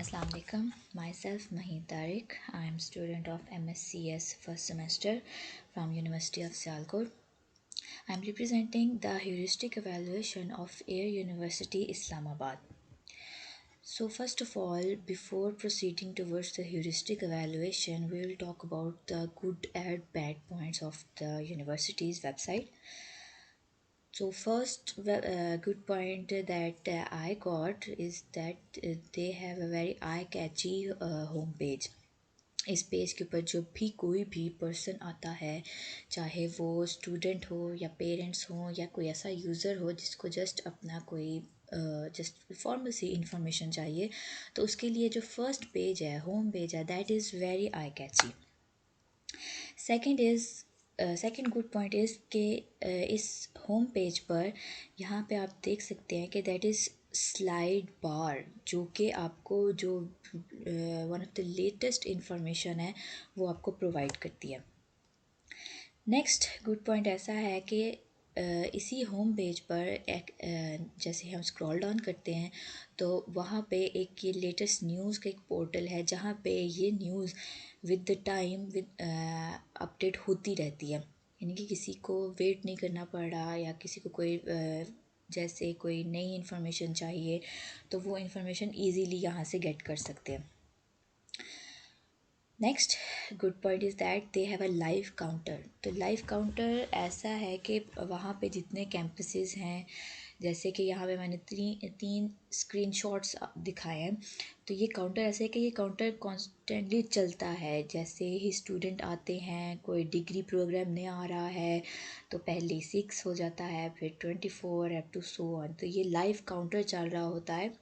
Assalamu alaikum. Myself Maheen Tariq. I am student of MSCS first semester from University of Sialkot. I am representing the heuristic evaluation of Air University Islamabad. So first of all, before proceeding towards the heuristic evaluation, we will talk about the good and bad points of the university's website. So first good point that I got is that they have a very eye-catchy home page. इस page के ऊपर जब भी कोई भी person आता है, चाहे वो स्टूडेंट हो या पेरेंट्स हो या कोई ऐसा यूज़र हो जिसको जस्ट अपना कोई जस्ट फॉर्मल सी इंफॉर्मेशन चाहिए, तो उसके लिए जो फर्स्ट पेज है, होम पेज है, that is very eye catchy. Second good point is कि इस होम पेज पर यहाँ पे आप देख सकते हैं कि दैट इज़ स्लाइड बार, जो कि आपको जो one of the latest information है वो आपको प्रोवाइड करती है. नेक्स्ट गुड पॉइंट ऐसा है कि इसी होम पेज पर एक जैसे हम स्क्रॉल डाउन करते हैं तो वहाँ पे एक ये लेटेस्ट न्यूज़ का एक पोर्टल है जहाँ पे ये news with the time update होती रहती है, यानी कि किसी को वेट नहीं करना पड़ रहा, या किसी को कोई जैसे कोई नई इन्फॉर्मेशन चाहिए तो वो इन्फॉर्मेशन ईज़िली यहाँ से गेट कर सकते हैं. Next good point is that they have a live counter. तो लाइव काउंटर ऐसा है कि वहाँ पे जितने कैंपसेस हैं, जैसे कि यहाँ पे मैंने तीन स्क्रीनशॉट्स दिखाए हैं, तो ये काउंटर ऐसे है कि ये काउंटर कॉन्स्टेंटली चलता है. जैसे ही स्टूडेंट आते हैं, कोई डिग्री प्रोग्राम नया आ रहा है तो पहले 6 हो जाता है, फिर 24 अप टू सो ऑन. तो ये लाइव काउंटर चल रहा होता है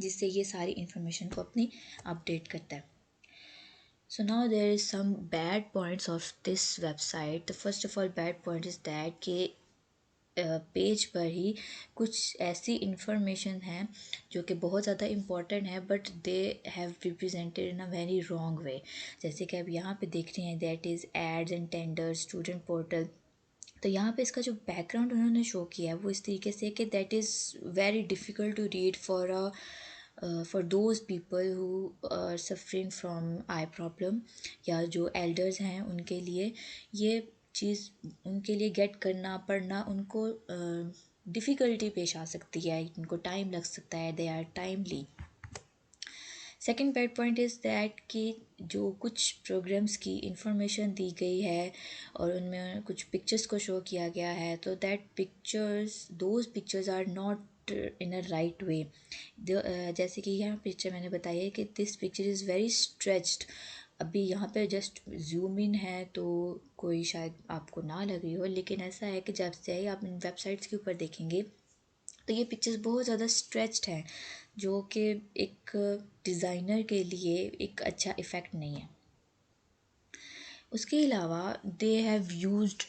जिससे ये सारी इन्फॉर्मेशन को अपनी अपडेट करता है. So now there is some bad points of this website. The first of all bad point is that कि पेज पर ही कुछ ऐसी इंफॉर्मेशन है जो कि बहुत ज़्यादा इम्पॉर्टेंट है, but they have represented in a very wrong way. जैसे कि अब यहाँ पे देख रहे हैं that is ads and tender student portal. तो यहाँ पे इसका जो बैकग्राउंड उन्होंने शो किया है वो इस तरीके से कि that is very difficult to read for those people who are suffering from eye problem, या जो एल्डर्स हैं उनके लिए ये चीज़ उनके लिए गेट करना पढ़ना उनको डिफ़िकल्टी पेश आ सकती है, उनको टाइम लग सकता है, they are timely. Second bad point is that कि जो कुछ प्रोग्राम्स की इंफॉर्मेशन दी गई है और उनमें कुछ पिक्चर्स को शो किया गया है, तो that those pictures are not in a right way. जैसे कि यहाँ पिक्चर मैंने बताया है कि this picture is very stretched. अभी यहाँ पे जस्ट जूम इन है तो कोई शायद आपको ना लग रही हो, लेकिन ऐसा है कि जब से आप इन वेबसाइट्स के ऊपर देखेंगे तो ये पिक्चर्स बहुत ज़्यादा स्ट्रेच्ड हैं, जो कि एक डिज़ाइनर के लिए एक अच्छा इफ़ेक्ट नहीं है. उसके अलावा they have used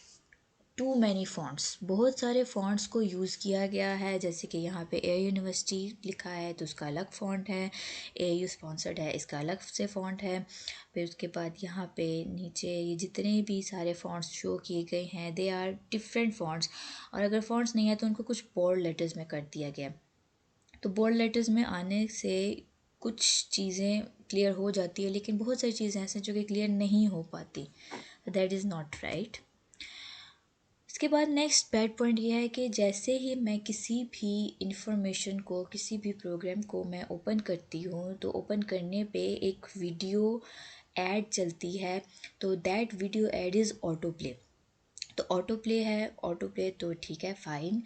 too many fonts. बहुत सारे फ़ॉन्ट्स को यूज़ किया गया है. जैसे कि यहाँ पे एयर यूनिवर्सिटी लिखा है तो उसका अलग फ़ॉन्ट है, AU स्पॉन्सर्ड है इसका अलग से फ़ॉन्ट है. फिर उसके बाद यहाँ पे नीचे ये जितने भी सारे फ़ॉन्ट्स शो किए गए हैं दे आर डिफरेंट फ़ॉन्ट्स, और अगर फ़ॉन्ट्स नहीं है तो उनको कुछ बोल्ड लेटर्स में कर दिया गया. तो बोल्ड लेटर्स में आने से कुछ चीज़ें क्लियर हो जाती है, लेकिन बहुत सारी चीज़ें ऐसी जो कि क्लियर नहीं हो पाती. That is not right. इसके बाद नेक्स्ट बैड पॉइंट ये है कि जैसे ही मैं किसी भी इंफॉर्मेशन को, किसी भी प्रोग्राम को मैं ओपन करती हूँ तो ओपन करने पे एक वीडियो ऐड चलती है, तो that video ad is auto play. तो ऑटो प्ले है, ऑटो प्ले तो ठीक है, fine,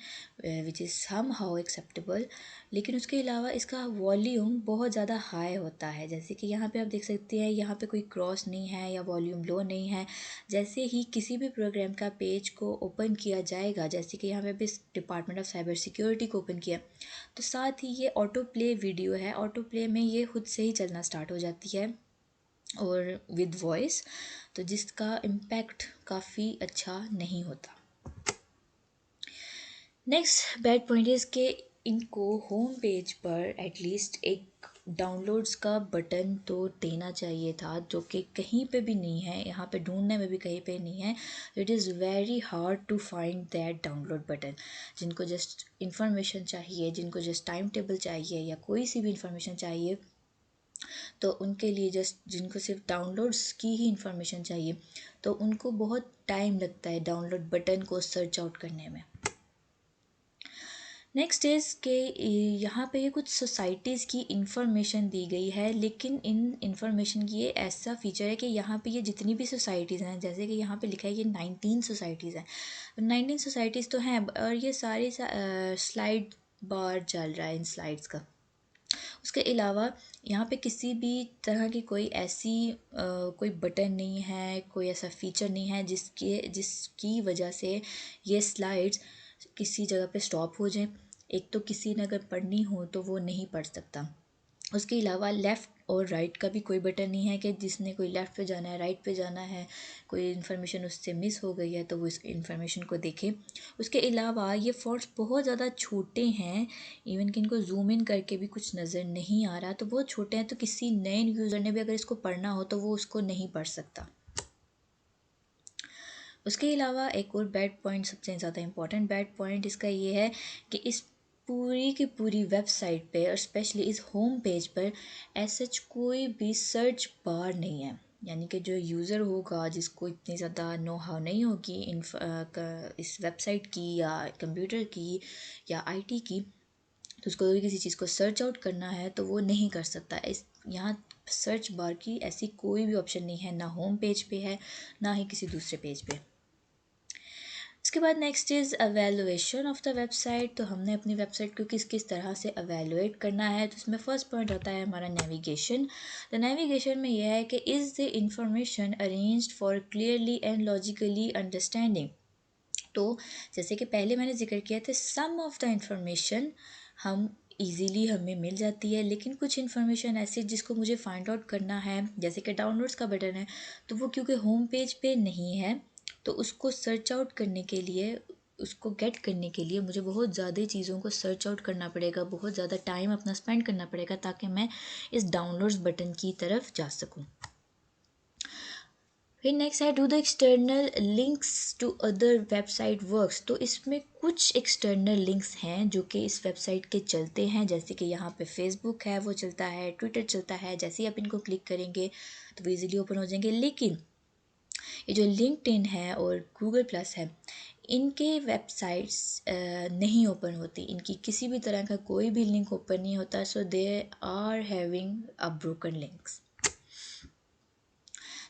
which is somehow acceptable, लेकिन उसके अलावा इसका वॉल्यूम बहुत ज़्यादा हाई होता है. जैसे कि यहाँ पे आप देख सकते हैं यहाँ पे कोई क्रॉस नहीं है या वॉल्यूम लो नहीं है. जैसे ही किसी भी प्रोग्राम का पेज को ओपन किया जाएगा, जैसे कि यहाँ पे भी डिपार्टमेंट ऑफ साइबर सिक्योरिटी को ओपन किया, तो साथ ही ये ऑटो प्ले वीडियो है, ऑटो प्ले में ये खुद से ही चलना स्टार्ट हो जाती है और विद वॉइस, तो जिसका इम्पैक्ट काफ़ी अच्छा नहीं होता. नेक्स्ट बैड पॉइंट इज़ कि इनको होम पेज पर एटलीस्ट एक डाउनलोड्स का बटन तो देना चाहिए था, जो कि कहीं पे भी नहीं है. यहाँ पे ढूंढने में भी कहीं पे नहीं है. It is very hard to find that download button. जिनको जस्ट इंफॉर्मेशन चाहिए, जिनको जस्ट टाइम टेबल चाहिए या कोई सी भी इंफॉर्मेशन चाहिए, तो उनके लिए जस्ट जिनको सिर्फ डाउनलोड्स की ही इंफॉर्मेशन चाहिए तो उनको बहुत टाइम लगता है डाउनलोड बटन को सर्च आउट करने में। नेक्स्ट इज़ कि यहाँ पे ये कुछ सोसाइटीज़ की इंफॉर्मेशन दी गई है, लेकिन इन इंफॉर्मेशन की ये ऐसा फीचर है कि यहाँ पे ये जितनी भी सोसाइटीज़ हैं, जैसे कि यहाँ पे लिखा है ये 19 सोसाइटीज़ हैं, 19 सोसाइटीज़ तो हैं और ये सारी स्लाइड बार चल रहा है इन स्लाइड्स का। उसके अलावा यहाँ पे किसी भी तरह की कोई ऐसी कोई बटन नहीं है, कोई ऐसा फीचर नहीं है जिसकी वजह से ये स्लाइड्स किसी जगह पे स्टॉप हो जाए। एक तो किसी ने अगर पढ़नी हो तो वो नहीं पढ़ सकता। उसके अलावा लेफ़्ट और राइट का भी कोई बटन नहीं है कि जिसने कोई लेफ़्ट पे जाना है, राइट पे जाना है, कोई इन्फॉर्मेशन उससे मिस हो गई है तो वो इस इन्फॉर्मेशन को देखे। उसके अलावा ये फ़ॉन्ट्स बहुत ज़्यादा छोटे हैं, इवन कि इनको ज़ूम इन करके भी कुछ नज़र नहीं आ रहा, तो बहुत छोटे हैं, तो किसी नए यूज़र ने भी अगर इसको पढ़ना हो तो वो उसको नहीं पढ़ सकता। उसके अलावा एक और बैड पॉइंट, सबसे ज़्यादा इम्पॉर्टेंट बैड पॉइंट इसका ये है कि इस पूरी की पूरी वेबसाइट पे और स्पेशली इस होम पेज पर ऐसा कोई भी सर्च बार नहीं है। यानी कि जो यूज़र होगा जिसको इतनी ज़्यादा नो हाउ नहीं होगी इस वेबसाइट की या कंप्यूटर की या आईटी की, तो उसको भी किसी चीज़ को सर्च आउट करना है तो वो नहीं कर सकता। इस यहाँ सर्च बार की ऐसी कोई भी ऑप्शन नहीं है, ना होम पेज पे है ना ही किसी दूसरे पेज पे। इसके बाद next is evaluation of the website. तो हमने अपनी वेबसाइट को किस किस तरह से एवेलुएट करना है, तो इसमें फर्स्ट पॉइंट होता है हमारा नेविगेशन। द नेविगेशन में यह है कि is the information arranged for clearly and logically understanding. तो जैसे कि पहले मैंने जिक्र किया था, सम ऑफ द इंफॉर्मेशन हम ईज़िली हमें मिल जाती है, लेकिन कुछ इन्फॉर्मेशन ऐसी जिसको मुझे फाइंड आउट करना है, जैसे कि डाउनलोड्स का बटन है, तो वो क्योंकि होम पेज पे नहीं है, तो उसको सर्च आउट करने के लिए, उसको गेट करने के लिए मुझे बहुत ज़्यादा चीज़ों को सर्च आउट करना पड़ेगा, बहुत ज़्यादा टाइम अपना स्पेंड करना पड़ेगा ताकि मैं इस डाउनलोड्स बटन की तरफ जा सकूँ। फिर नेक्स्ट है do the external links to other website works. तो इसमें कुछ एक्सटर्नल लिंक्स हैं जो कि इस वेबसाइट के चलते हैं, जैसे कि यहाँ पे फेसबुक है वो चलता है, ट्विटर चलता है, जैसे ही आप इनको क्लिक करेंगे तो वो ईज़िली ओपन हो जाएंगे। लेकिन ये जो लिंक्डइन है और गूगल प्लस है, इनके वेबसाइट्स नहीं ओपन होती, इनकी किसी भी तरह का कोई भी लिंक ओपन नहीं होता, so they are having a broken links.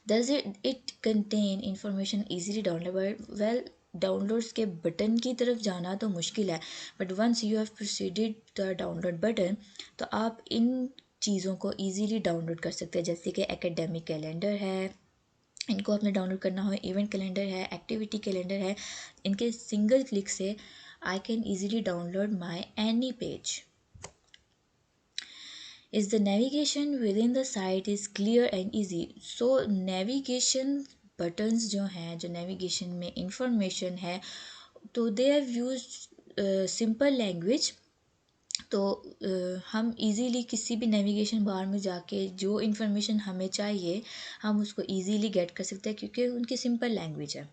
Does it contain information easily downloadable? Well, downloads के बटन की तरफ जाना तो मुश्किल है, but once you have proceeded the download button तो आप इन चीज़ों को ईज़िली डाउनलोड कर सकते हैं, जैसे कि एकेडमिक कैलेंडर है, इनको आपने डाउनलोड करना हो, इवेंट कैलेंडर है, एक्टिविटी कैलेंडर है, इनके सिंगल क्लिक से I can easily download my any page. Is the navigation within the site is clear and easy? So navigation buttons जो हैं, जो navigation में information है, तो they have used simple language। तो हम इजीली किसी भी नेविगेशन बार में जाके जो इन्फॉर्मेशन हमें चाहिए हम उसको इजीली गेट कर सकते हैं क्योंकि उनकी सिंपल लैंग्वेज है।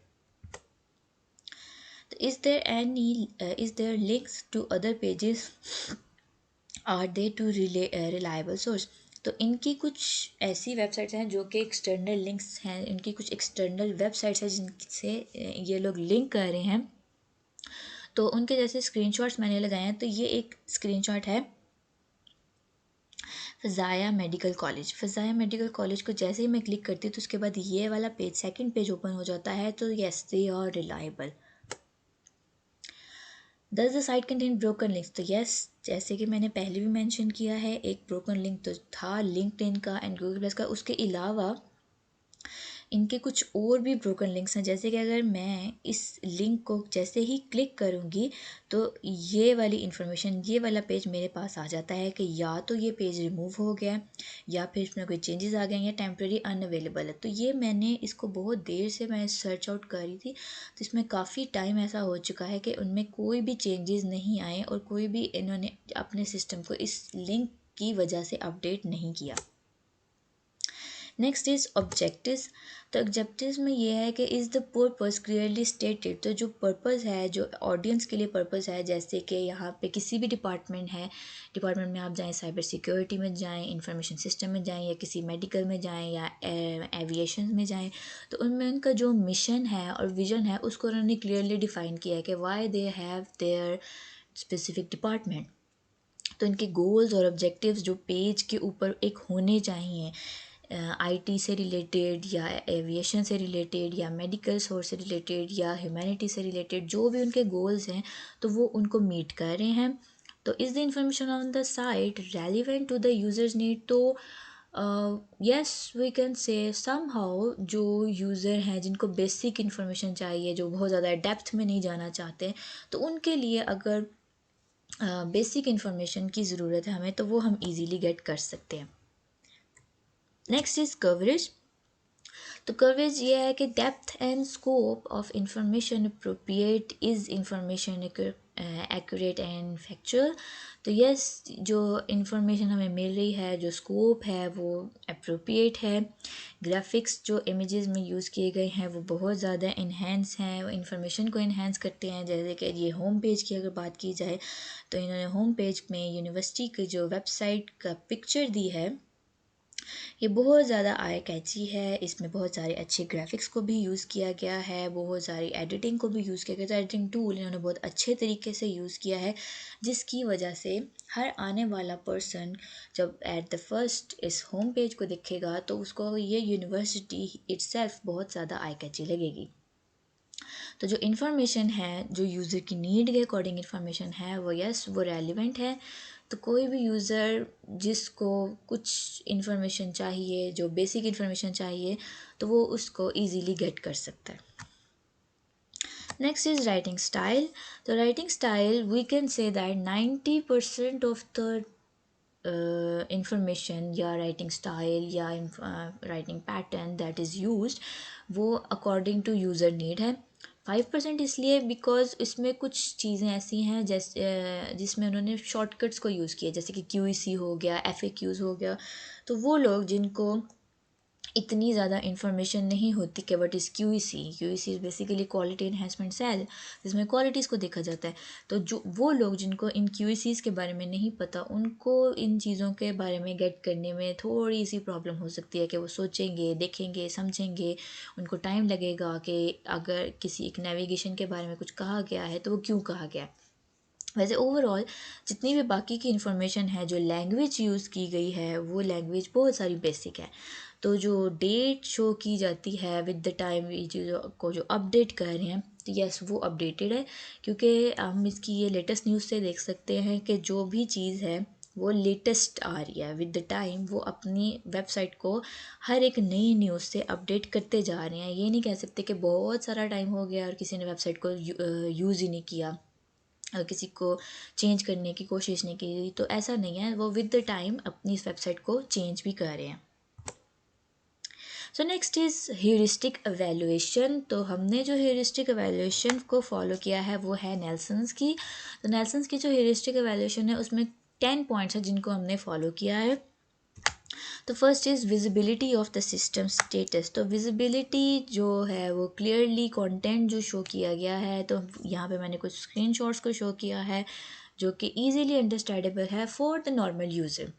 तो is there links to other pages, are they to reliable source. तो इनकी कुछ ऐसी वेबसाइट्स हैं जो कि एक्सटर्नल लिंक्स हैं, इनकी कुछ एक्सटर्नल वेबसाइट्स हैं जिनसे ये लोग लिंक कर रहे हैं। तो उनके जैसे स्क्रीनशॉट्स मैंने लगाए हैं, तो ये एक स्क्रीनशॉट है फ़ज़ाया मेडिकल कॉलेज। फ़ज़ाया मेडिकल कॉलेज को जैसे ही मैं क्लिक करती हूँ तो उसके बाद ये वाला पेज, सेकंड पेज ओपन हो जाता है। तो yes, they are reliable. Does the site contain broken links? तो यस, जैसे कि मैंने पहले भी मेंशन किया है, एक ब्रोकन लिंक तो था लिंक्डइन का एंड गूगल प्लस का। उसके अलावा इनके कुछ और भी ब्रोकन लिंक्स हैं, जैसे कि अगर मैं इस लिंक को जैसे ही क्लिक करूँगी तो ये वाली इन्फॉर्मेशन, ये वाला पेज मेरे पास आ जाता है कि या तो ये पेज रिमूव हो गया या फिर इसमें कोई चेंजेस आ गए या टेम्प्रेरी अनअवेलेबल है। तो ये मैंने इसको बहुत देर से मैं सर्च आउट कर रही थी, तो इसमें काफ़ी टाइम ऐसा हो चुका है कि उनमें कोई भी चेंजेस नहीं आए और कोई भी इन्होंने अपने सिस्टम को इस लिंक की वजह से अपडेट नहीं किया। Next is objectives. तो ऑब्जेक्टिव्स में ये है कि is the purpose clearly stated. तो जो पर्पस है, जो ऑडियंस के लिए पर्पस है, जैसे कि यहाँ पे किसी भी डिपार्टमेंट में आप जाएं, साइबर सिक्योरिटी में जाएं, इंफॉर्मेशन सिस्टम में जाएं, या किसी मेडिकल में जाएं, या एविएशन में जाएं, तो उनमें उनका जो मिशन है और विजन है उसको उन्होंने क्लियरली डिफाइन किया है कि why they have there specific department. तो इनके गोल्स और ऑब्जेक्टिव्स जो पेज के ऊपर एक होने चाहिए, आईटी से रिलेटेड या एविएशन से रिलेटेड या मेडिकल सोर्स से रिलेटेड या ह्यूमैनिटी से रिलेटेड, जो भी उनके गोल्स हैं तो वो उनको मीट कर रहे हैं। तो is the information on the site relevant to the users need. तो yes we can say somehow जो यूज़र हैं जिनको बेसिक इन्फॉर्मेशन चाहिए, जो बहुत ज़्यादा डेप्थ में नहीं जाना चाहते, तो उनके लिए अगर बेसिक इन्फॉर्मेशन की ज़रूरत है हमें, तो वो हम इजीली गेट कर सकते हैं। Next is coverage. तो कवरेज ये है कि depth and scope of information appropriate, is information accurate and factual. तो यस, जो इंफॉर्मेशन हमें मिल रही है, जो स्कोप है वो अप्रोप्रिएट है। ग्राफिक्स जो इमेजेस में यूज़ किए गए हैं वो बहुत ज़्यादा इन्हेंस हैं, वो इंफॉर्मेशन को इन्हेंस करते हैं। जैसे कि ये होम पेज की अगर बात की जाए, तो इन्होंने होम पेज में यूनिवर्सिटी की जो वेबसाइट का पिक्चर दी है, ये बहुत ज़्यादा आई कैची है। इसमें बहुत सारे अच्छे ग्राफिक्स को भी यूज़ किया गया है, बहुत सारी एडिटिंग को भी यूज़ किया गया। तो एडिटिंग टूल इन्होंने बहुत अच्छे तरीके से यूज़ किया है, जिसकी वजह से हर आने वाला पर्सन जब एट द फर्स्ट इस होम पेज को देखेगा तो उसको ये यूनिवर्सिटी इट्सेल्फ बहुत ज़्यादा आई कैची लगेगी। तो जो इन्फॉर्मेशन है, जो यूज़र की नीड के अकॉर्डिंग इन्फॉर्मेशन है, वो यस वो रेलिवेंट है। तो कोई भी यूज़र जिसको कुछ इन्फॉर्मेशन चाहिए, जो बेसिक इन्फॉर्मेशन चाहिए, तो वो उसको इजीली गेट कर सकता है। Next is writing style. तो writing style we can say that 90% of the information या राइटिंग स्टाइल या writing pattern that is used, वो अकॉर्डिंग टू यूज़र नीड है। 5% इसलिए बिकॉज इसमें कुछ चीज़ें ऐसी हैं जैसे जिसमें उन्होंने शॉर्टकट्स को यूज़ किया, जैसे कि QEC हो गया, FAQs हो गया। तो वो लोग जिनको इतनी ज़्यादा इन्फॉर्मेशन नहीं होती कि what is QEC is basically quality enhancement cell, जिसमें क्वालिटीज़ को देखा जाता है। तो जो वो लोग जिनको इन QECs के बारे में नहीं पता, उनको इन चीज़ों के बारे में गेट करने में थोड़ी सी प्रॉब्लम हो सकती है कि वो सोचेंगे, देखेंगे, समझेंगे, उनको टाइम लगेगा कि अगर किसी एक नेविगेशन के बारे में कुछ कहा गया है तो वो क्यों कहा गया। वैसे ओवरऑल जितनी भी बाकी की इन्फॉर्मेशन है, जो लैंग्वेज यूज़ की गई है, वो लैंग्वेज बहुत सारी बेसिक है। तो जो डेट शो की जाती है विद द टाइम, ये चीज़ों को जो अपडेट कर रहे हैं, तो यस वो अपडेटेड है, क्योंकि हम इसकी ये लेटेस्ट न्यूज़ से देख सकते हैं कि जो भी चीज़ है वो लेटेस्ट आ रही है विद द टाइम। वो अपनी वेबसाइट को हर एक नई न्यूज़ से अपडेट करते जा रहे हैं। ये नहीं कह सकते कि बहुत सारा टाइम हो गया और किसी ने वेबसाइट को यूज़ ही नहीं किया, किसी को चेंज करने की कोशिश नहीं की, तो ऐसा नहीं है। वो विद द टाइम अपनी इस वेबसाइट को चेंज भी कर रहे हैं। So next is heuristic evaluation. तो हमने जो ह्यूरिस्टिक एवेल्यूएशन को फॉलो किया है वो है नेल्सन्स की। तो नेल्सन्स की जो ह्यूरिस्टिक एवेल्यूएशन है उसमें 10 पॉइंट्स हैं जिनको हमने फॉलो किया है। तो first is visibility of the system status. तो विजिबिलिटी जो है वो क्लियरली कंटेंट जो शो किया गया है, तो यहाँ पे मैंने कुछ स्क्रीनशॉट्स को शो किया है जो कि ईजिली अंडरस्टैंडेबल है for the normal user.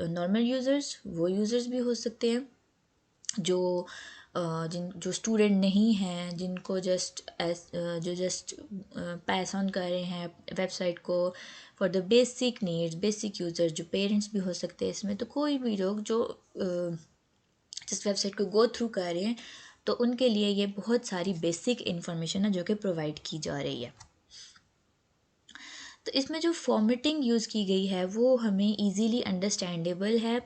Normal users वो यूज़र्स भी हो सकते हैं जो स्टूडेंट नहीं हैं, जिनको जस्ट पास ऑन कर रहे हैं वेबसाइट को for the basic needs, basic user जो पेरेंट्स भी हो सकते हैं इसमें। तो कोई भी लोग जो जिस वेबसाइट को गो थ्रू कर रहे हैं, तो उनके लिए ये बहुत सारी बेसिक इन्फॉर्मेशन है जो कि प्रोवाइड की जा रही है। तो इसमें जो फॉर्मेटिंग यूज़ की गई है वो हमें इजीली अंडरस्टैंडेबल है।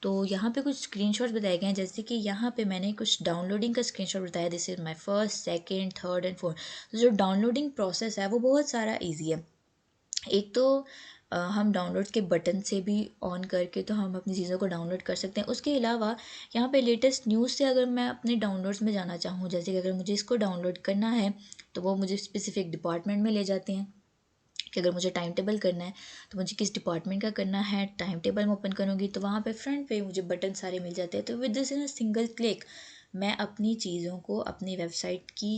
तो यहाँ पे कुछ स्क्रीनशॉट्स बताए गए हैं, जैसे कि यहाँ पे मैंने कुछ डाउनलोडिंग का स्क्रीनशॉट बताया, this is my first, second, third and fourth. तो जो डाउनलोडिंग प्रोसेस है वो बहुत सारा ईजी है। एक तो हम डाउनलोड के बटन से भी ऑन करके तो हम अपनी चीज़ों को डाउनलोड कर सकते हैं। उसके अलावा यहाँ पे लेटेस्ट न्यूज़ से अगर मैं अपने डाउनलोड्स में जाना चाहूँ, जैसे कि अगर मुझे इसको डाउनलोड करना है तो वो मुझे स्पेसिफिक डिपार्टमेंट में ले जाते हैं, कि अगर मुझे टाइम टेबल करना है तो मुझे किस डिपार्टमेंट का करना है, टाइम टेबल मैं ओपन करूँगी तो वहाँ पे फ्रंट पे मुझे बटन सारे मिल जाते हैं। तो with this in a single click मैं अपनी चीज़ों को अपनी वेबसाइट की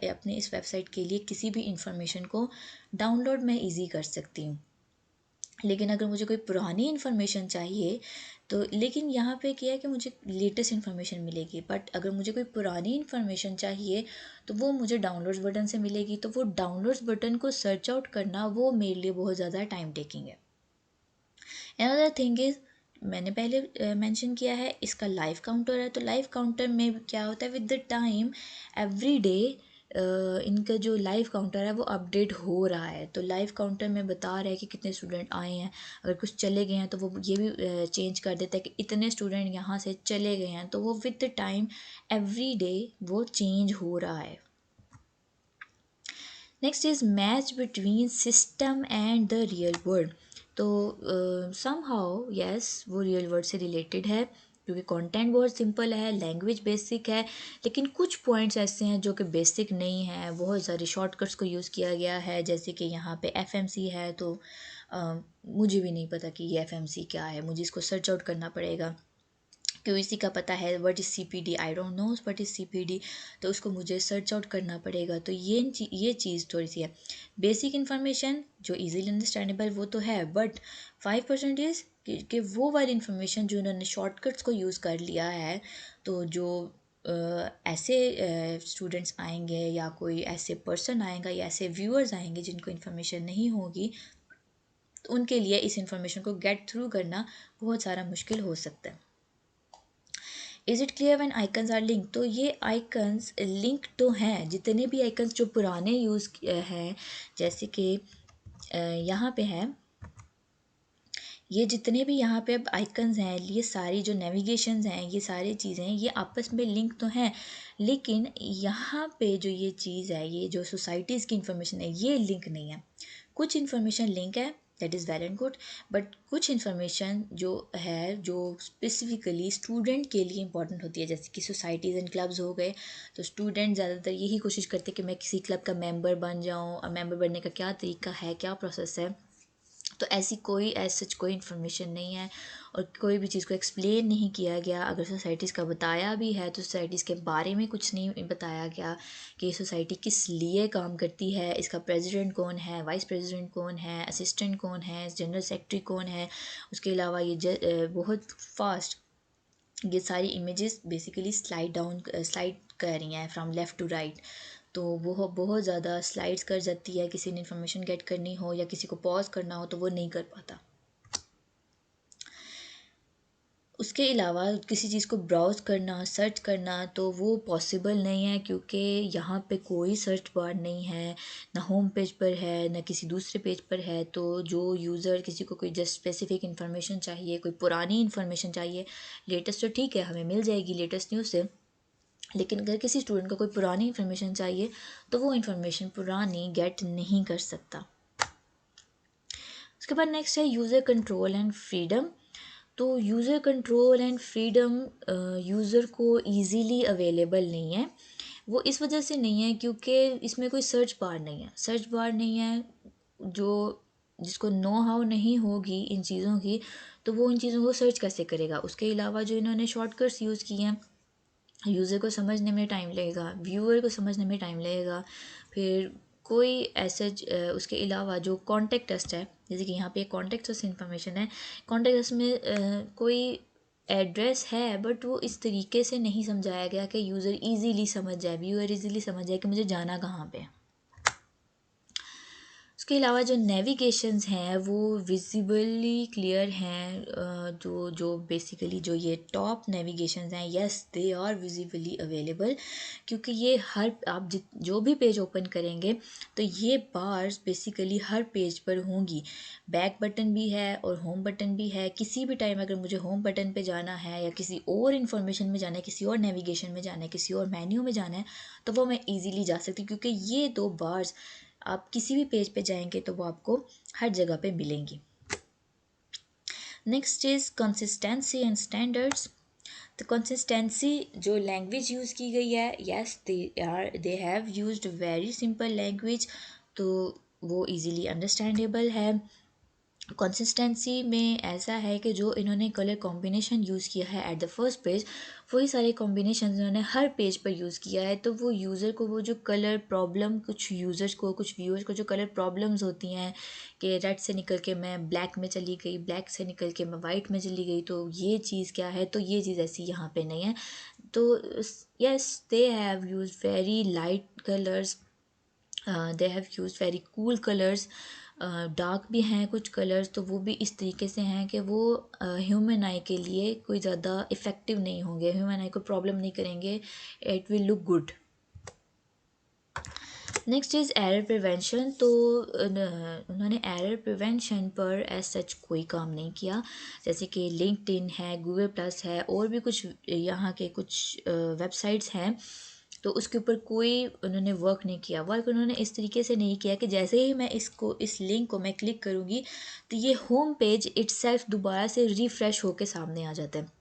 अपने इस वेबसाइट के लिए किसी भी इंफॉर्मेशन को डाउनलोड मैं ईज़ी कर सकती हूँ। लेकिन अगर मुझे कोई पुरानी इन्फॉर्मेशन चाहिए तो लेकिन यहाँ पे क्या है कि मुझे लेटेस्ट इन्फॉर्मेशन मिलेगी, बट अगर मुझे कोई पुरानी इन्फॉर्मेशन चाहिए तो वो मुझे डाउनलोड्स बटन से मिलेगी। तो वो डाउनलोड्स बटन को सर्च आउट करना वो मेरे लिए बहुत ज़्यादा टाइम टेकिंग है। अनदर थिंग इज़, मैंने पहले मेंशन किया है इसका लाइव काउंटर है। तो लाइव काउंटर में क्या होता है, with the time every day इनका जो लाइव काउंटर है वो अपडेट हो रहा है। तो लाइव काउंटर में बता रहा है कि कितने स्टूडेंट आए हैं, अगर कुछ चले गए हैं तो वो ये भी चेंज कर देता है कि इतने स्टूडेंट यहाँ से चले गए हैं। तो वो with the time every day वो चेंज हो रहा है। Next is match between system and the real world. तो सम हाउ यस वो रियल वर्ल्ड से रिलेटेड है क्योंकि कंटेंट बहुत सिंपल है, लैंग्वेज बेसिक है, लेकिन कुछ पॉइंट्स ऐसे हैं जो कि बेसिक नहीं है। बहुत सारे शॉर्टकट्स को यूज़ किया गया है, जैसे कि यहाँ पे एफएमसी है तो मुझे भी नहीं पता कि ये एफएमसी क्या है, मुझे इसको सर्च आउट करना पड़ेगा। क्यूसी का पता है what is CPD, I don't know what is CPD, तो उसको मुझे सर्च आउट करना पड़ेगा। तो ये चीज़ थोड़ी सी है। बेसिक इन्फॉर्मेशन जो इजीली अंडरस्टैंडेबल वो तो है, बट 5% इज़ कि वो वाली इन्फॉर्मेशन जो उन्होंने शॉर्टकट्स को यूज़ कर लिया है। तो जो ऐसे स्टूडेंट्स आएंगे या कोई ऐसे पर्सन आएगा या ऐसे व्यूअर्स आएंगे जिनको इन्फॉर्मेशन नहीं होगी, तो उनके लिए इस इन्फॉर्मेशन को गेट थ्रू करना बहुत सारा मुश्किल हो सकता है। Is it clear when icons are link. तो ये आइकन्स लिंक तो हैं, जितने भी आइकन्स जो पुराने यूज़ हैं, जैसे कि यहाँ पे है, ये जितने भी यहाँ पे अब आइकन्स हैं, ये सारी जो नेविगेशंस हैं, ये सारी चीज़ें ये आपस में लिंक तो हैं, लेकिन यहाँ पे जो ये चीज़ है, ये जो सोसाइटीज़ की इंफॉर्मेशन है, ये लिंक नहीं है। कुछ इन्फॉर्मेशन लिंक है, that is well and good, but कुछ इन्फॉर्मेशन जो है जो स्पेसिफिकली स्टूडेंट के लिए इंपॉर्टेंट होती है, जैसे कि सोसाइटीज़ एंड क्लब्स हो गए। तो स्टूडेंट ज़्यादातर यही कोशिश करते हैं कि मैं किसी क्लब का मेंबर बन जाऊँ, मेंबर बनने का क्या तरीका है, क्या प्रोसेस है। तो ऐसी कोई सच कोई इन्फॉर्मेशन नहीं है और कोई भी चीज़ को एक्सप्लेन नहीं किया गया। अगर सोसाइटीज़ का बताया भी है तो सोसाइटीज़ के बारे में कुछ नहीं बताया गया कि सोसाइटी किस लिए काम करती है, इसका प्रेसिडेंट कौन है, वाइस प्रेसिडेंट कौन है, असिस्टेंट कौन है, जनरल सेक्रेटरी कौन है। उसके अलावा ये बहुत फास्ट ये सारी इमेजेस बेसिकली स्लाइड कर रही हैं फ्रॉम लेफ़्ट टू राइट। तो वो बहुत ज़्यादा स्लाइड्स कर जाती है, किसी ने इन्फॉर्मेशन गेट करनी हो या किसी को पॉज करना हो तो वो नहीं कर पाता। उसके अलावा किसी चीज़ को ब्राउज़ करना, सर्च करना तो वो पॉसिबल नहीं है क्योंकि यहाँ पे कोई सर्च बार नहीं है, ना होम पेज पर है ना किसी दूसरे पेज पर है। तो जो यूज़र किसी को कोई जस्ट स्पेसिफिक इन्फॉर्मेशन चाहिए, कोई पुरानी इन्फॉर्मेशन चाहिए, लेटेस्ट तो ठीक है हमें मिल जाएगी लेटेस्ट न्यूज़ से, लेकिन अगर किसी स्टूडेंट को कोई पुरानी इन्फॉर्मेशन चाहिए तो वो इन्फॉर्मेशन पुरानी गेट नहीं कर सकता। उसके बाद नेक्स्ट है यूज़र कंट्रोल एंड फ्रीडम। तो user control and freedom user को ईज़िली अवेलेबल नहीं है। वो इस वजह से नहीं है क्योंकि इसमें कोई सर्च बार नहीं है। सर्च बार नहीं है, जो जिसको नो हाउ नहीं होगी इन चीज़ों की तो वो इन चीज़ों को सर्च कैसे करेगा। उसके अलावा जो इन्होंने शॉर्टकट्स यूज़ किए हैं, यूज़र को समझने में टाइम लगेगा, व्यूअर को समझने में टाइम लगेगा। फिर कोई ऐसे उसके अलावा जो कॉन्टेक्ट टेस्ट है, जैसे कि यहाँ पे कॉन्टेक्ट टेस्ट इन्फॉर्मेशन है, कॉन्टेक्ट टेस्ट में कोई एड्रेस है बट वो इस तरीके से नहीं समझाया गया कि यूज़र इजीली समझ जाए, व्यूअर इजीली समझ जाए कि मुझे जाना कहाँ पे है। उसके अलावा जो नेविगेशंस हैं वो विजिबली क्लियर हैं। जो जो बेसिकली जो ये टॉप नेविगेशंस हैं, yes they are visibly available, क्योंकि ये हर आप जो भी पेज ओपन करेंगे तो ये बार्स बेसिकली हर पेज पर होंगी। बैक बटन भी है और होम बटन भी है। किसी भी टाइम अगर मुझे होम बटन पे जाना है या किसी और इन्फॉर्मेशन में जाना है, किसी और नेविगेशन में जाना है, किसी और मेन्यू में जाना है, तो वो मैं ईज़िली जा सकती हूँ क्योंकि ये दो बार्स आप किसी भी पेज पे जाएंगे तो वो आपको हर जगह पे मिलेंगी। Next is consistency and standards. तो कंसिस्टेंसी जो लैंग्वेज यूज़ की गई है, yes they have used very simple language. तो वो इजीली अंडरस्टैंडेबल है। कंसिस्टेंसी में ऐसा है कि जो इन्होंने कलर कॉम्बिनेशन यूज़ किया है एट द फर्स्ट पेज, वही सारे कॉम्बिनेशन इन्होंने हर पेज पर यूज़ किया है। तो वो यूज़र को वो जो कलर प्रॉब्लम, कुछ यूज़र्स को, कुछ व्यूअर्स को जो कलर प्रॉब्लम्स होती हैं कि रेड से निकल के मैं ब्लैक में चली गई, ब्लैक से निकल के मैं वाइट में चली गई, तो ये चीज़ क्या है, तो ये चीज़ ऐसी यहाँ पे नहीं है। तो yes, they have use very light colours, they have use very cool colours. Dark भी हैं कुछ कलर्स, तो वो भी इस तरीके से हैं कि वो ह्यूमन आई के लिए कोई ज़्यादा इफ़ेक्टिव नहीं होंगे, ह्यूमन आई को प्रॉब्लम नहीं करेंगे, it will look good. Next is error prevention. तो उन्होंने एरर प्रिवेंशन पर एज सच कोई काम नहीं किया। जैसे कि लिंक्डइन है, गूगल प्लस है, और भी कुछ यहाँ के कुछ वेबसाइट्स हैं, तो उसके ऊपर कोई उन्होंने वर्क नहीं किया। वर्क उन्होंने इस तरीके से नहीं किया कि जैसे ही मैं इस लिंक को मैं क्लिक करूँगी तो ये होम पेज इट्सेल्फ दोबारा से रिफ़्रेश होकर सामने आ जाता है।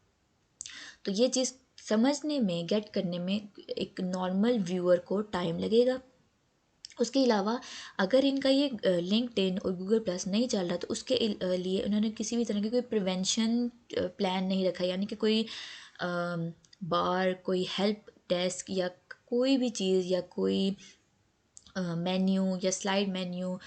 तो ये चीज़ समझने में, गेट करने में एक नॉर्मल व्यूअर को टाइम लगेगा। उसके अलावा अगर इनका ये लिंक्डइन और गूगल प्लस नहीं चल रहा, तो उसके लिए उन्होंने किसी भी तरह की कोई प्रिवेंशन प्लान नहीं रखा, यानी कि कोई बार, कोई हेल्प डेस्क या कोई भी चीज़, या कोई मेन्यू या स्लाइड मेन्यू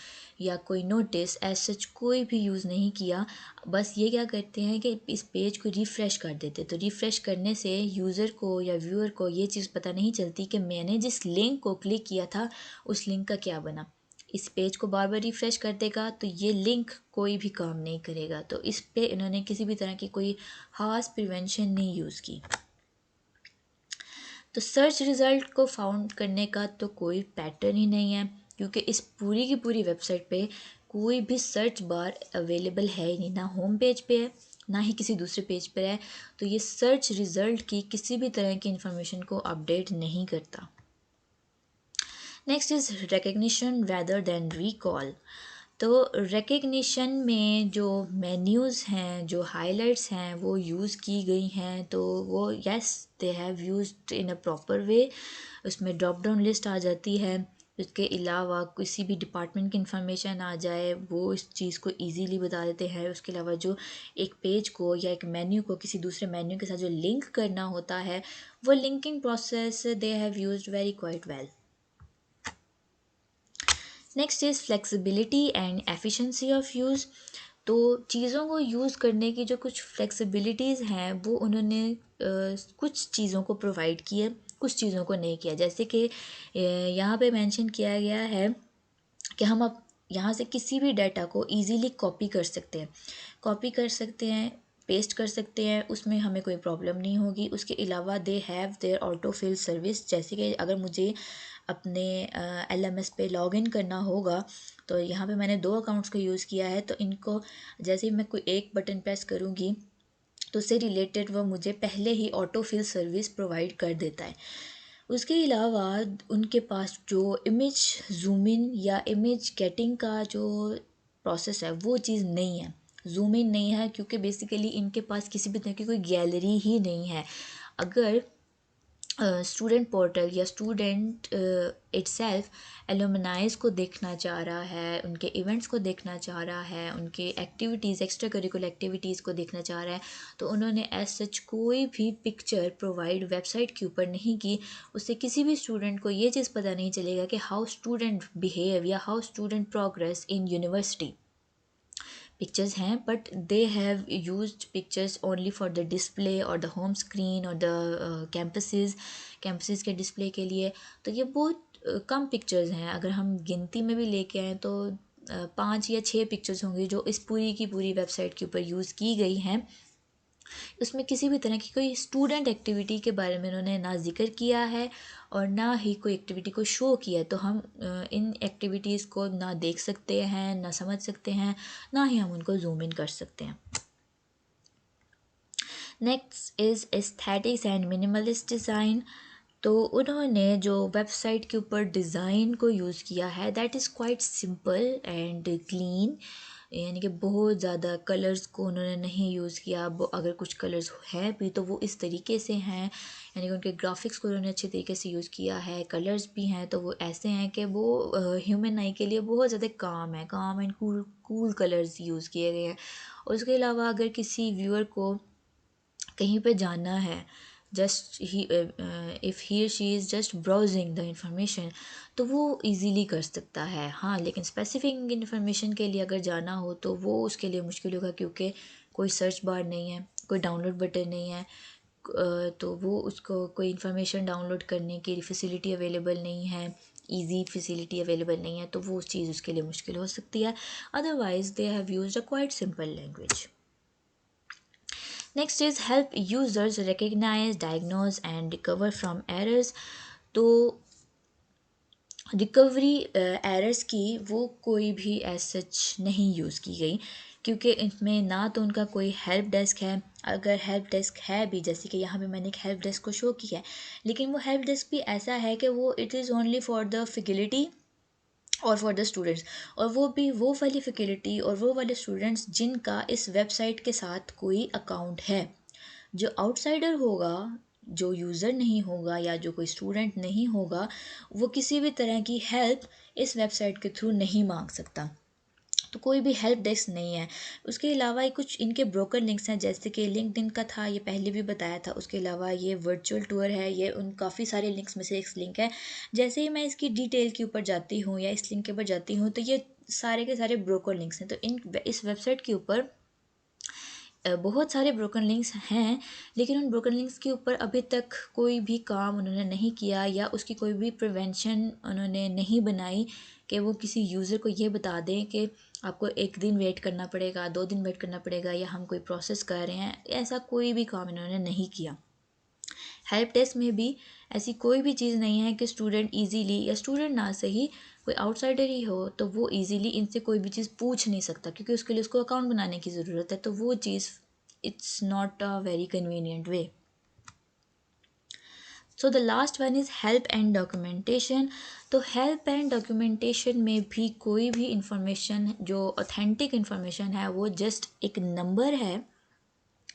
या कोई नोटिस एज सच कोई भी यूज़ नहीं किया। बस ये क्या करते हैं कि इस पेज को रिफ़्रेश कर देते, तो रिफ़्रेश करने से यूज़र को या व्यूअर को ये चीज़ पता नहीं चलती कि मैंने जिस लिंक को क्लिक किया था उस लिंक का क्या बना। इस पेज को बार बार रिफ़्रेश कर देगा तो ये लिंक कोई भी काम नहीं करेगा। तो इस पे इन्होंने किसी भी तरह की कोई ख़ास प्रिवेंशन नहीं यूज़ की। तो सर्च रिज़ल्ट को फाउंड करने का तो कोई पैटर्न ही नहीं है, क्योंकि इस पूरी की पूरी वेबसाइट पे कोई भी सर्च बार अवेलेबल है ही नहीं, ना होम पेज पे है, ना ही किसी दूसरे पेज पर है। तो ये सर्च रिज़ल्ट की किसी भी तरह की इंफॉर्मेशन को अपडेट नहीं करता। Next is recognition rather than recall. तो रिकग्निशन में जो मेन्यूज़ हैं, जो हाइलाइट्स हैं, वो यूज़ की गई हैं, तो वो yes, they have used in a proper way. उसमें ड्रॉप डाउन लिस्ट आ जाती है। उसके अलावा किसी भी डिपार्टमेंट की इंफॉर्मेशन आ जाए, वो इस चीज़ को इजीली बता देते हैं। उसके अलावा जो एक पेज को या एक मेन्यू को किसी दूसरे मेन्यू के साथ जो लिंक करना होता है, वो linking process they have used very quite well. Next is flexibility and efficiency of use. तो चीज़ों को यूज़ करने की जो कुछ फ्लेक्सिबिलिटीज़ हैं, वो उन्होंने कुछ चीज़ों को प्रोवाइड की है, कुछ चीज़ों को नहीं किया। जैसे कि यहाँ पे मेंशन किया गया है कि हम अब यहाँ से किसी भी डाटा को इजीली कॉपी कर सकते हैं, पेस्ट कर सकते हैं, उसमें हमें कोई प्रॉब्लम नहीं होगी। उसके अलावा they have their auto fill service, जैसे कि अगर मुझे अपने LMS पे लॉगिन करना होगा, तो यहाँ पे मैंने 2 अकाउंट्स को यूज़ किया है, तो इनको जैसे ही मैं कोई एक बटन प्रेस करूँगी तो उससे रिलेटेड वो मुझे पहले ही ऑटो फिल सर्विस प्रोवाइड कर देता है। उसके अलावा उनके पास जो इमेज ज़ूम इन या इमेज गेटिंग का जो प्रोसेस है, वो चीज़ नहीं है। ज़ूम इन नहीं है क्योंकि बेसिकली इनके पास किसी भी तरह की कोई गैलरी ही नहीं है। अगर स्टूडेंट पोर्टल या स्टूडेंट इटसेल्फ एलुमनाइज को देखना चाह रहा है, उनके इवेंट्स को देखना चाह रहा है, उनके एक्टिविटीज़, एक्स्ट्रा करिकुलर एक्टिविटीज़ को देखना चाह रहा है, तो उन्होंने एज सच कोई भी पिक्चर प्रोवाइड वेबसाइट के ऊपर नहीं की। उससे किसी भी स्टूडेंट को ये चीज़ पता नहीं चलेगा कि हाउ स्टूडेंट बिहेव या how student progress in university. Pictures हैं, but they have used pictures only for the display और द होम स्क्रीन और द कैंपसेस के डिस्प्ले के लिए। तो ये बहुत कम पिक्चर्स हैं। अगर हम गिनती में भी लेके आएँ तो 5 या 6 पिक्चर्स होंगी जो इस पूरी की पूरी वेबसाइट के ऊपर यूज़ की गई हैं। उसमें किसी भी तरह की कोई स्टूडेंट एक्टिविटी के बारे में उन्होंने ना जिक्र किया है और ना ही कोई एक्टिविटी को शो किया है। तो हम इन एक्टिविटीज़ को ना देख सकते हैं, ना समझ सकते हैं, ना ही हम उनको जूम इन कर सकते हैं। Next is aesthetics and minimalist design. तो उन्होंने जो वेबसाइट के ऊपर डिज़ाइन को यूज़ किया है, that is quite simple and clean. यानी कि बहुत ज़्यादा कलर्स को उन्होंने नहीं यूज़ किया। अगर कुछ कलर्स हैं भी तो वो इस तरीके से हैं, यानी कि उनके ग्राफिक्स को उन्होंने अच्छे तरीके से यूज़ किया है। कलर्स भी हैं तो वो ऐसे हैं कि वो ह्यूमन आई के लिए बहुत ज़्यादा काम and cool cool colours use किए गए हैं। और उसके अलावा अगर किसी व्यूअर को कहीं पे जाना है, just he if he she is just browsing the information, तो वो इजीली कर सकता है। हाँ, लेकिन स्पेसिफिक इंफॉर्मेशन के लिए अगर जाना हो तो वो उसके लिए मुश्किल होगा, क्योंकि कोई सर्च बार नहीं है, कोई डाउनलोड बटन नहीं है, तो वो उसको कोई इन्फॉर्मेशन डाउनलोड करने की फैसिलिटी अवेलेबल नहीं है, ईजी फैसिलिटी अवेलेबल नहीं है, तो वो उस चीज़ उसके लिए मुश्किल हो सकती है। Otherwise they have used a quite simple language. Next is help users recognise, diagnose and recover from errors. तो रिकवरी एरर्स की वो कोई भी एज सच नहीं यूज़ की गई, क्योंकि इसमें ना तो उनका कोई हेल्प डेस्क है। अगर हेल्प डेस्क है भी, जैसे कि यहाँ पे मैंने एक हेल्प डेस्क को शो किया है, लेकिन वो हेल्प डेस्क भी ऐसा है कि वो it is only for the faculty और फॉर द स्टूडेंट्स, और वो भी वो वाली फैकल्टी और वो वाले स्टूडेंट्स जिनका इस वेबसाइट के साथ कोई अकाउंट है। जो आउटसाइडर होगा, जो यूज़र नहीं होगा या जो कोई स्टूडेंट नहीं होगा, वो किसी भी तरह की हेल्प इस वेबसाइट के थ्रू नहीं मांग सकता। तो कोई भी हेल्प डेस्क नहीं है। उसके अलावा कुछ इनके ब्रोकर लिंक्स हैं, जैसे कि लिंक्डइन का था, ये पहले भी बताया था। उसके अलावा ये वर्चुअल टूर है, ये उन काफ़ी सारे लिंक्स में से एक लिंक है। जैसे ही मैं इसकी डिटेल के ऊपर जाती हूँ या इस लिंक के ऊपर जाती हूँ, तो ये सारे के सारे ब्रोकर लिंक्स हैं। तो इस वेबसाइट के ऊपर बहुत सारे ब्रोकन लिंक्स हैं, लेकिन उन ब्रोकन लिंक्स के ऊपर अभी तक कोई भी काम उन्होंने नहीं किया, या उसकी कोई भी प्रिवेंशन उन्होंने नहीं बनाई कि वो किसी यूज़र को ये बता दें कि आपको 1 दिन वेट करना पड़ेगा, 2 दिन वेट करना पड़ेगा, या हम कोई प्रोसेस कर रहे हैं। ऐसा कोई भी काम इन्होंने नहीं किया। हेल्प डेस्क में भी ऐसी कोई भी चीज़ नहीं है कि स्टूडेंट इजीली, या स्टूडेंट ना सही कोई आउटसाइडर ही हो, तो वो इजीली इनसे कोई भी चीज़ पूछ नहीं सकता, क्योंकि उसके लिए उसको अकाउंट बनाने की ज़रूरत है। तो वो चीज़ it's not a very convenient way. So the last one is help and documentation. तो हेल्प एंड डॉक्यूमेंटेशन में भी कोई भी इंफॉर्मेशन जो ऑथेंटिक इंफॉर्मेशन है, वो जस्ट एक नंबर है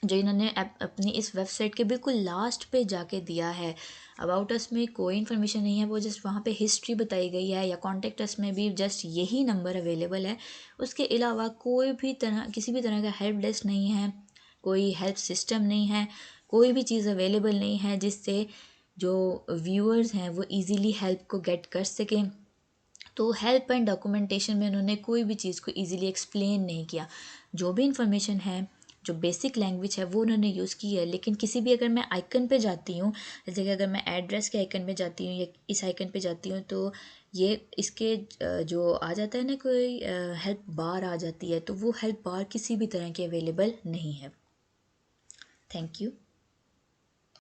जो इन्होंने अपनी इस वेबसाइट के बिल्कुल लास्ट पे जाके दिया है। अबाउट अस में कोई इन्फॉर्मेशन नहीं है, वो जस्ट वहाँ पे हिस्ट्री बताई गई है, या कॉन्टेक्ट अस में भी जस्ट यही नंबर अवेलेबल है। उसके अलावा कोई भी तरह, किसी भी तरह का हेल्प डेस्क नहीं है, कोई हेल्प सिस्टम नहीं है, कोई भी चीज़ अवेलेबल नहीं है जिससे जो व्यूअर्स हैं वो इजीली हेल्प को गेट कर सकें। तो हेल्प एंड डॉक्यूमेंटेशन में उन्होंने कोई भी चीज़ को इजीली एक्सप्लेन नहीं किया। जो भी इंफॉर्मेशन है, जो बेसिक लैंग्वेज है, वो उन्होंने यूज़ की है। लेकिन किसी भी, अगर मैं आइकन पे जाती हूँ, जैसे कि अगर मैं एड्रेस के आइकन पे जाती हूँ या इस आइकन पे जाती हूँ, तो ये इसके जो आ जाता है ना, कोई हेल्प बार आ जाती है, तो वो हेल्प बार किसी भी तरह की अवेलेबल नहीं है। Thank you.